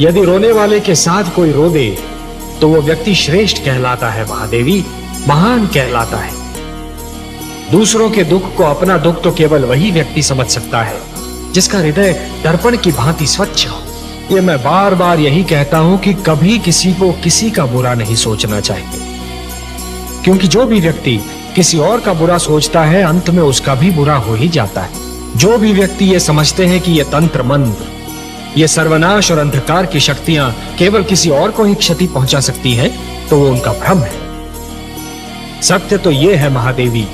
यदि रोने वाले के साथ कोई रो दे तो वो व्यक्ति श्रेष्ठ कहलाता है महादेवी, महान कहलाता है। दूसरों के दुख को अपना दुख तो केवल वही व्यक्ति समझ सकता है जिसका हृदय दर्पण की भांति स्वच्छ हो। ये मैं बार बार यही कहता हूं कि कभी किसी को किसी का बुरा नहीं सोचना चाहिए, क्योंकि जो भी व्यक्ति किसी और का बुरा सोचता है अंत में उसका भी बुरा हो ही जाता है। जो भी व्यक्ति ये समझते हैं कि ये तंत्र मंत्र, ये सर्वनाश और अंधकार की शक्तियां केवल किसी और को ही क्षति पहुंचा सकती हैं, तो वो उनका भ्रम है। सत्य तो ये है महादेवी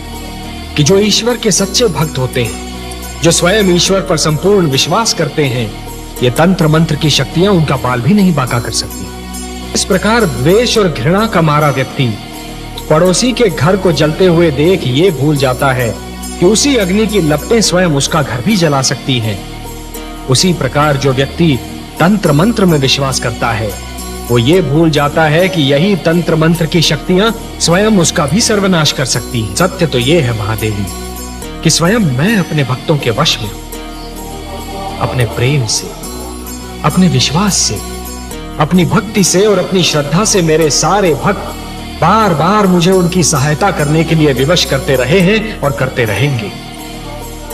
कि जो ईश्वर के सच्चे भक्त होते हैं, जो स्वयं ईश्वर पर संपूर्ण विश्वास करते हैं, ये तंत्र मंत्र की शक्तियां उनका बाल भी नहीं बांका कर सकती। इस प्रकार द्वेष और घृणा का मारा व्यक्ति पड़ोसी के घर को जलते हुए देख ये भूल जाता है कि उसी अग्नि की लपटें स्वयं उसका घर भी जला सकती हैं। उसी प्रकार जो व्यक्ति तंत्र मंत्र में विश्वास करता है, वो ये भूल जाता है कि यही तंत्र मंत्र की शक्तियां स्वयं उसका भी सर्वनाश कर सकती हैं। सत्य तो ये है महादेवी कि स्वयं मैं अपने भक्तों के वश में हूं। अपने प्रेम से, अपने विश्वास से, अपनी भक्ति से और अपनी श्रद्धा से मेरे सारे भक्त बार बार मुझे उनकी सहायता करने के लिए विवश करते रहे हैं और करते रहेंगे।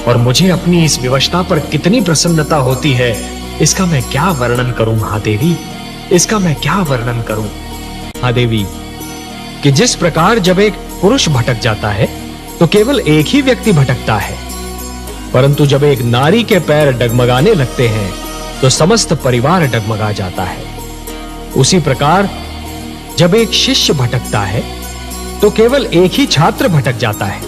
और मुझे अपनी इस विवशता पर कितनी प्रसन्नता होती है, इसका मैं क्या वर्णन करूं महादेवी, इसका मैं क्या वर्णन करूं महादेवी। कि जिस प्रकार जब एक पुरुष भटक जाता है तो केवल एक ही व्यक्ति भटकता है, परंतु जब एक नारी के पैर डगमगाने लगते हैं तो समस्त परिवार डगमगा जाता है। उसी प्रकार जब एक शिष्य भटकता है तो केवल एक ही छात्र भटक जाता है,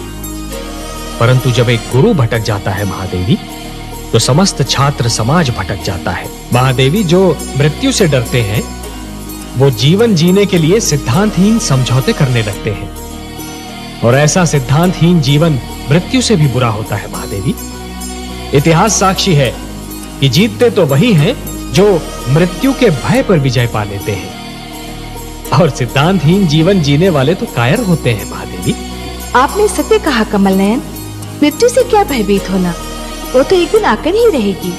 परंतु जब एक गुरु भटक जाता है महादेवी तो समस्त छात्र समाज भटक जाता है। महादेवी, जो मृत्यु से डरते हैं वो जीवन जीने के लिए सिद्धांतहीन समझौते करने लगते हैं, और ऐसा सिद्धांतहीन जीवन मृत्यु से भी बुरा होता है महादेवी। इतिहास साक्षी है कि जीतते तो वही हैं जो मृत्यु के भय पर विजय पा लेते हैं, और सिद्धांतहीन जीवन जीने वाले तो कायर होते हैं महादेवी। आपने सत्य कहा कमल नयन, मृत्यु से क्या भयभीत होना, वो तो एक दिन आकर ही रहेगी,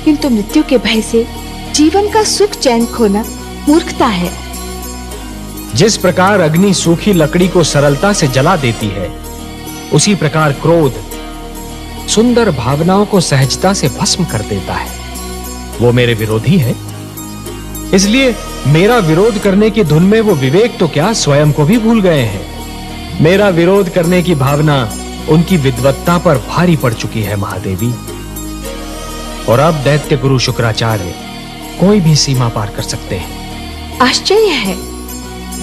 किंतु मृत्यु के भय से जीवन का सुख चैन खोना मूर्खता है। जिस प्रकार अग्नि सूखी लकड़ी को सरलता से जला देती है, उसी प्रकार क्रोध सुंदर भावनाओं को सहजता से भस्म कर देता है। वो मेरे विरोधी है, इसलिए मेरा विरोध करने की धुन में वो विवेक तो क्या स्वयं को भी भूल गए हैं। मेरा विरोध करने की भावना उनकी विद्वत्ता पर भारी पड़ चुकी है महादेवी। और अब दैत्य गुरु शुक्राचार्य कोई भी सीमा पार कर सकते हैं। आश्चर्य है,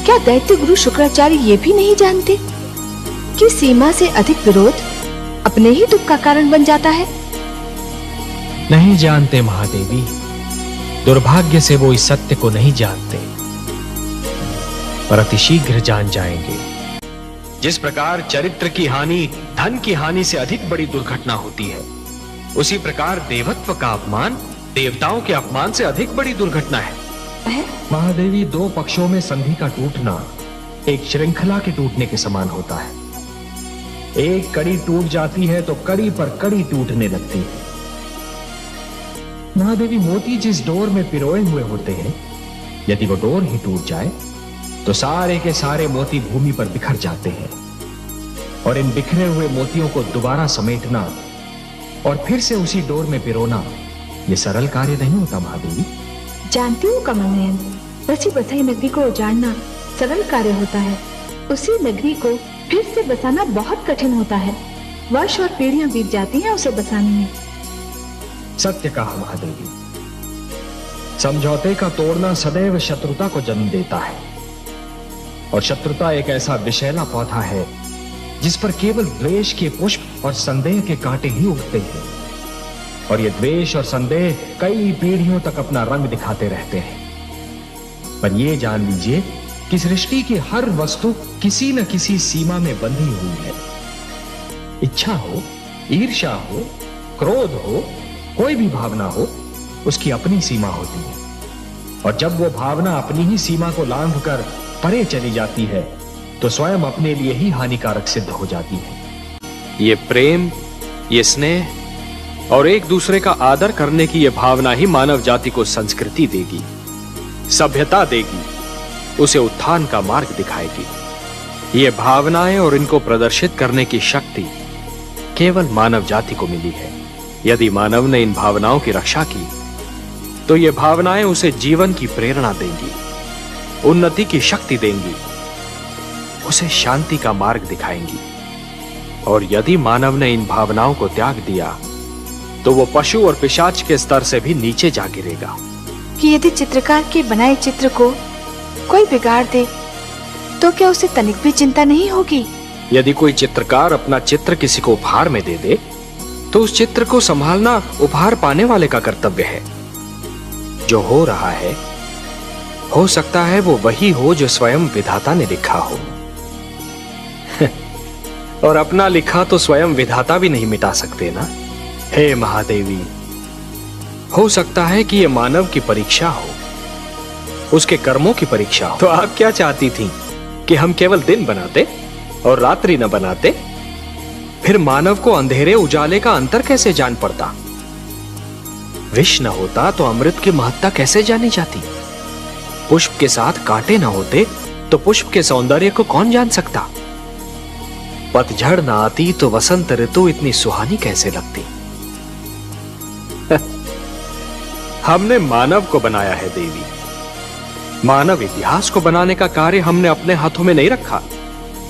क्या दैत्य गुरु शुक्राचार्य ये भी नहीं जानते कि सीमा से अधिक विरोध अपने ही दुख का कारण बन जाता है? नहीं जानते महादेवी, दुर्भाग्य से वो इस सत्य को नहीं जानते, पर अतिशीघ्र जान जाएंगे। जिस प्रकार चरित्र की हानि धन की हानि से अधिक बड़ी दुर्घटना होती है, उसी प्रकार देवत्व का अपमान देवताओं के अपमान से अधिक बड़ी दुर्घटना है। महादेवी, दो पक्षों में संधि का टूटना एक श्रृंखला के टूटने के समान होता है। एक कड़ी टूट जाती है तो कड़ी पर कड़ी टूटने लगती है। महादेवी, मोती जिस डोर में पिरोए हुए होते हैं, यदि वो डोर ही टूट जाए तो सारे के सारे मोती भूमि पर बिखर जाते हैं, और इन बिखरे हुए मोतियों को दोबारा समेटना और फिर से उसी डोर में पिरोना ये सरल कार्य नहीं होता महादेवी। जानती हूँ कमल नयन, बसी बसाई नगरी को उजाड़ना सरल कार्य होता है, उसी नगरी को फिर से बसाना बहुत कठिन होता है। वर्ष और पीढ़ियां बीत जाती हैं उसे बसाने में। सत्य कहा महादेवी, समझौते का तोड़ना सदैव शत्रुता को जन्म देता है, और शत्रुता एक ऐसा विषैला पौधा है जिस पर केवल द्वेष के पुष्प और संदेह के कांटे ही उगते हैं, और ये द्वेष और संदेह कई पीढ़ियों तक अपना रंग दिखाते रहते हैं। पर ये जान लीजिए कि सृष्टि की हर वस्तु किसी न किसी सीमा में बंधी हुई है। इच्छा हो, ईर्ष्या हो, क्रोध हो, कोई भी भावना हो, उसकी अपनी सीमा होती है, और जब वो भावना अपनी ही सीमा को लांघकर परे चली जाती है तो स्वयं अपने लिए ही हानिकारक सिद्ध हो जाती है। ये प्रेम, ये स्नेह, और एक दूसरे का आदर करने की यह भावना ही मानव जाति को संस्कृति देगी, सभ्यता देगी, उसे उत्थान का मार्ग दिखाएगी। ये भावनाएं और इनको प्रदर्शित करने की शक्ति केवल मानव जाति को मिली है। यदि मानव ने इन भावनाओं की रक्षा की तो ये भावनाएं उसे जीवन की प्रेरणा देंगी, उन्नति की शक्ति देंगी, उसे शांति का मार्ग दिखाएंगी। और यदि मानव ने इन भावनाओं को त्याग दिया तो वो पशु और पिशाच के स्तर से भी नीचे जा गिरेगा। कि यदि चित्रकार के बनाए चित्र को कोई बिगाड़ दे तो क्या उसे तनिक भी चिंता नहीं होगी? यदि कोई चित्रकार अपना चित्र किसी को उपहार में दे दे तो उस चित्र को संभालना उपहार पाने वाले का कर्तव्य है। जो हो रहा है हो सकता है वो वही हो जो स्वयं विधाता ने लिखा हो। और अपना लिखा तो स्वयं विधाता भी नहीं मिटा सकते ना। हे महादेवी, हो सकता है कि यह मानव की परीक्षा हो, उसके कर्मों की परीक्षा हो। तो आप क्या चाहती थी कि हम केवल दिन बनाते और रात्रि न बनाते? फिर मानव को अंधेरे उजाले का अंतर कैसे जान पड़ता? विष न होता तो अमृत की महत्ता कैसे जानी जाती? पुष्प के साथ कांटे न होते तो पुष्प के सौंदर्य को कौन जान सकता? पतझड़ न आती तो वसंत ऋतु इतनी सुहानी कैसे लगती? हमने मानव को बनाया है देवी। मानव इतिहास को बनाने का कार्य हमने अपने हाथों में नहीं रखा,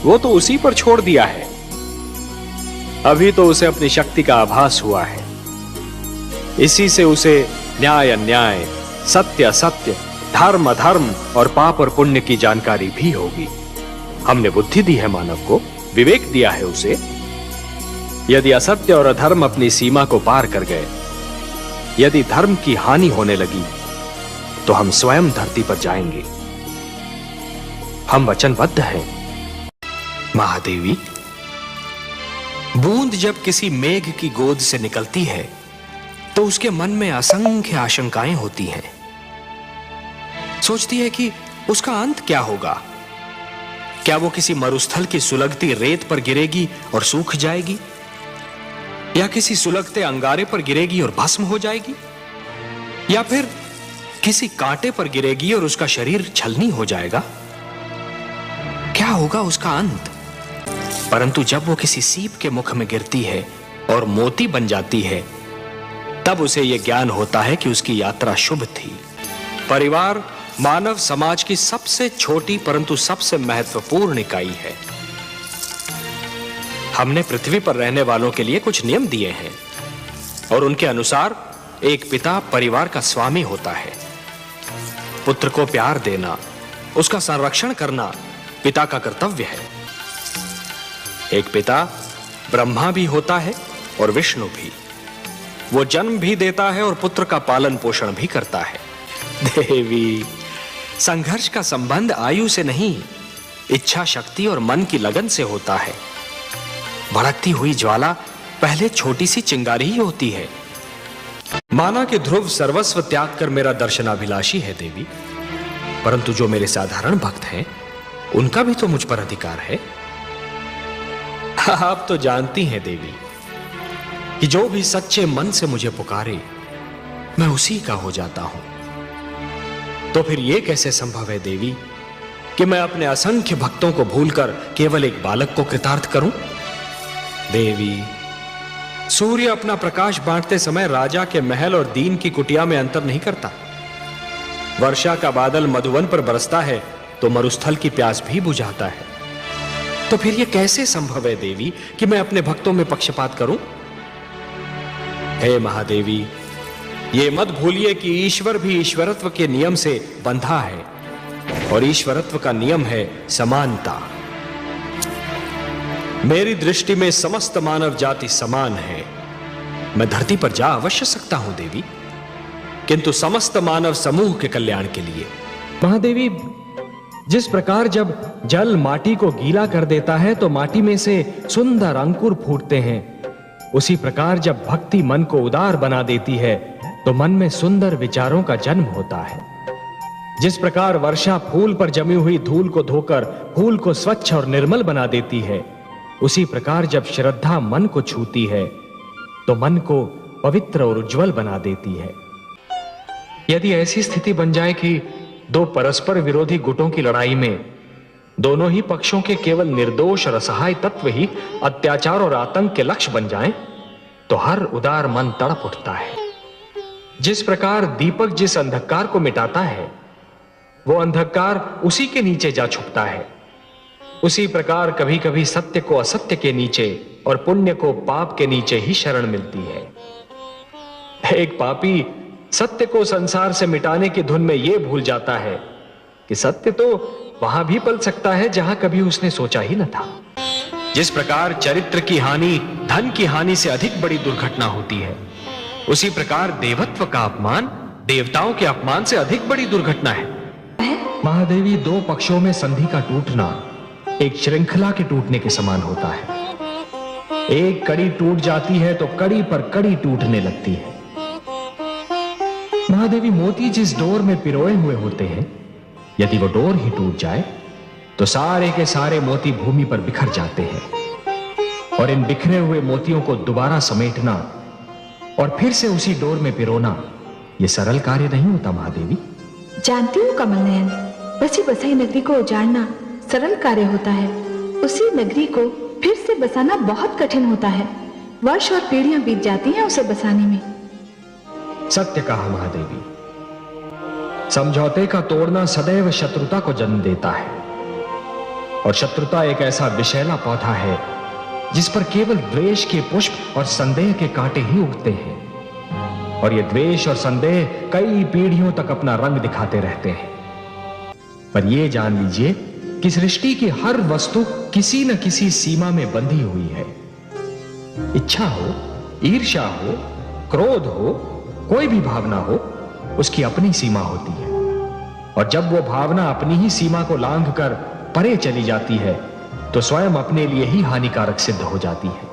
वो तो उसी पर छोड़ दिया है। अभी तो उसे अपनी शक्ति का आभास हुआ है। इसी से उसे न्याय अन्याय, सत्य असत्य, धर्म अधर्म और पाप और पुण्य की जानकारी भी होगी। हमने बुद्धि दी है मानव को, विवेक दिया है उसे। यदि असत्य और अधर्म अपनी सीमा को पार कर गए, यदि धर्म की हानि होने लगी तो हम स्वयं धरती पर जाएंगे। हम वचनबद्ध हैं। महादेवी, बूंद जब किसी मेघ की गोद से निकलती है तो उसके मन में असंख्य आशंकाएं होती हैं। सोचती है कि उसका अंत क्या होगा। क्या वो किसी मरुस्थल की सुलगती रेत पर गिरेगी और सूख जाएगी, या किसी सुलगते अंगारे पर गिरेगी और भस्म हो जाएगी, या फिर किसी कांटे पर गिरेगी और उसका शरीर छलनी हो जाएगा? क्या होगा उसका अंत? परंतु जब वो किसी सीप के मुख में गिरती है और मोती बन जाती है, तब उसे यह ज्ञान होता है कि उसकी यात्रा शुभ थी। परिवार मानव समाज की सबसे छोटी परंतु सबसे महत्वपूर्ण इकाई है। हमने पृथ्वी पर रहने वालों के लिए कुछ नियम दिए हैं और उनके अनुसार एक पिता परिवार का स्वामी होता है। पुत्र को प्यार देना, उसका संरक्षण करना पिता का कर्तव्य है। एक पिता ब्रह्मा भी होता है और विष्णु भी। वो जन्म भी देता है और पुत्र का पालन पोषण भी करता है। देवी, संघर्ष का संबंध आयु से नहीं, इच्छा शक्ति और मन की लगन से होता है। भड़कती हुई ज्वाला पहले छोटी सी चिंगारी ही होती है। माना कि ध्रुव सर्वस्व त्याग कर मेरा दर्शनाभिलाषी है देवी, परंतु जो मेरे साधारण भक्त हैं उनका भी तो मुझ पर अधिकार है। आप तो जानती हैं देवी कि जो भी सच्चे मन से मुझे पुकारे मैं उसी का हो जाता हूं। तो फिर यह कैसे संभव है देवी कि मैं अपने असंख्य भक्तों को भूलकर केवल एक बालक को कृतार्थ करूं? देवी, सूर्य अपना प्रकाश बांटते समय राजा के महल और दीन की कुटिया में अंतर नहीं करता। वर्षा का बादल मधुवन पर बरसता है तो मरुस्थल की प्यास भी बुझाता है। तो फिर यह कैसे संभव है देवी कि मैं अपने भक्तों में पक्षपात करूं? हे महादेवी, ये मत भूलिए कि ईश्वर भी ईश्वरत्व के नियम से बंधा है और ईश्वरत्व का नियम है समानता। मेरी दृष्टि में समस्त मानव जाति समान है। मैं धरती पर जा अवश्य सकता हूं देवी, किंतु समस्त मानव समूह के कल्याण के लिए। महादेवी, जिस प्रकार जब जल माटी को गीला कर देता है तो माटी में से सुंदर अंकुर फूटते हैं, उसी प्रकार जब भक्ति मन को उदार बना देती है तो मन में सुंदर विचारों का जन्म होता है। जिस प्रकार वर्षा फूल पर जमी हुई धूल को धोकर फूल को स्वच्छ और निर्मल बना देती है, उसी प्रकार जब श्रद्धा मन को छूती है तो मन को पवित्र और उज्जवल बना देती है। यदि ऐसी स्थिति बन जाए कि दो परस्पर विरोधी गुटों की लड़ाई में दोनों ही पक्षों के केवल निर्दोष और असहाय तत्व ही अत्याचार और आतंक के लक्ष्य बन जाएं, तो हर उदार मन तड़प उठता है। जिस प्रकार दीपक जिस अंधकार को मिटाता है, वो अंधकार उसी के नीचे जा छुपता है, उसी प्रकार कभी कभी सत्य को असत्य के नीचे और पुण्य को पाप के नीचे ही शरण मिलती है। एक पापी सत्य को संसार से मिटाने की धुन में यह भूल जाता है कि सत्य तो वहां भी पल सकता है जहां कभी उसने सोचा ही न था। जिस प्रकार चरित्र की हानि धन की हानि से अधिक बड़ी दुर्घटना होती है, उसी प्रकार देवत्व का अपमान देवताओं के अपमान से अधिक बड़ी दुर्घटना है। महादेवी, दो पक्षों में संधि का टूटना एक श्रृंखला के टूटने के समान होता है। एक कड़ी टूट जाती है तो कड़ी पर कड़ी टूटने लगती है। महादेवी, मोती जिस डोर में पिरोए हुए होते हैं, यदि वो डोर ही टूट जाए तो सारे के सारे मोती भूमि पर बिखर जाते हैं। और इन बिखरे हुए मोतियों को दोबारा समेटना और फिर से उसी डोर में पिरोना यह सरल कार्य नहीं होता महादेवी। जानती हूँ कमल नयन, बसी बसाई नगरी को उजाड़ना सरल कार्य होता है, उसी नगरी को फिर से बसाना बहुत कठिन होता है। वर्ष और पीढ़ियां बीत जाती हैं उसे बसाने में। सत्य कहा महादेवी। समझौते का तोड़ना सदैव शत्रुता को जन्म देता है, और शत्रुता एक ऐसा विषैला पौधा है जिस पर केवल द्वेष के पुष्प और संदेह के कांटे ही उगते हैं। और ये द्वेष और संदेह कई पीढ़ियों तक अपना रंग दिखाते रहते हैं। पर यह जान लीजिए कि सृष्टि की हर वस्तु किसी न किसी सीमा में बंधी हुई है। इच्छा हो, ईर्ष्या हो, क्रोध हो, कोई भी भावना हो, उसकी अपनी सीमा होती है। और जब वो भावना अपनी ही सीमा को लांघकर परे चली जाती है, तो स्वयं अपने लिए ही हानिकारक सिद्ध हो जाती है।